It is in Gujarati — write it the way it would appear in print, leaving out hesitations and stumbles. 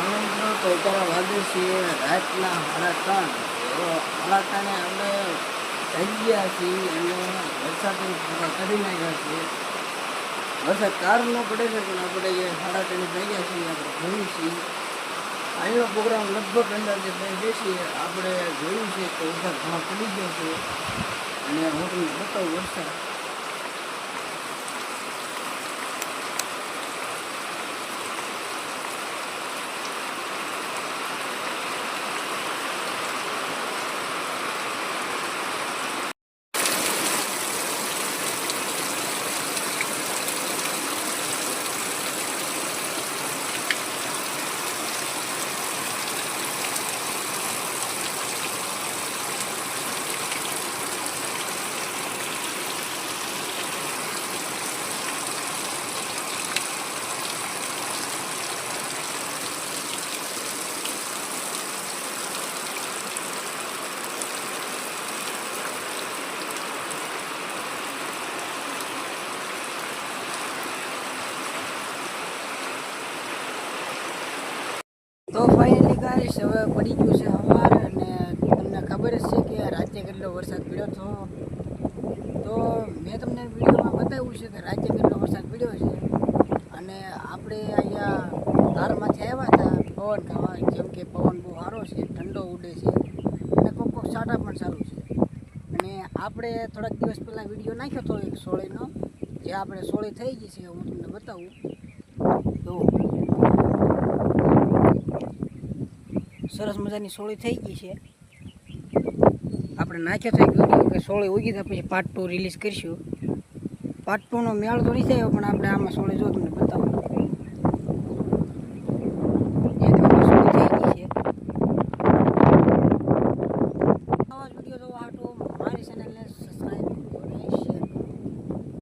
મિત્રો તો અત્યારે વાગે છે રાતના 3:30. તો 3:30 આપણે થઈ ગયા છીએ અને વરસાદ કરી નાખ્યા છીએ. વરસાદ કારનો પડે છે પણ આપણે 3:30 થઈ ગયા છીએ. આપણે જોયું છીએ અહીંનો પ્રોગ્રામ લગભગ અંદાજે થઈ જઈએ. આપણે જોયું છે તો વરસાદ ઘણો પડી ગયો છે અને હું તમને બતાવું વરસાદ. તો ફાઇનલી ગાઈસ હવે પડી ગયું છે સવાર અને તમને ખબર જ છે કે રાજ્ય કેટલો વરસાદ પડ્યો હતો. તો મેં તમને વિડીયોમાં બતાવ્યું છે કે રાજ્ય કેટલો વરસાદ પડ્યો છે અને આપણે અહીંયા ધારમાંથી આવ્યા હતા પવન ખાવા. જેમ કે પવન બહુ સારો છે, ઠંડો ઉડે છે અને કોક સાટા પણ સારું છે. અને આપણે થોડાક દિવસ પહેલાં વિડીયો નાખ્યો હતો એક સોળીનો, જે આપણે સોળી થઈ ગઈ છે. હું તમને બતાવું તો સરસ મજાની સોળી થઈ ગઈ છે. આપણે નાખ્યો તો એક વિડીયો કે સોળી ઉગી તો પછી પાર્ટ 2 રિલીઝ કરીશું. પાર્ટ 2નો મેળ તો નહીં થયો પણ આપણે આમાં સોળી જો તમને બતાવું.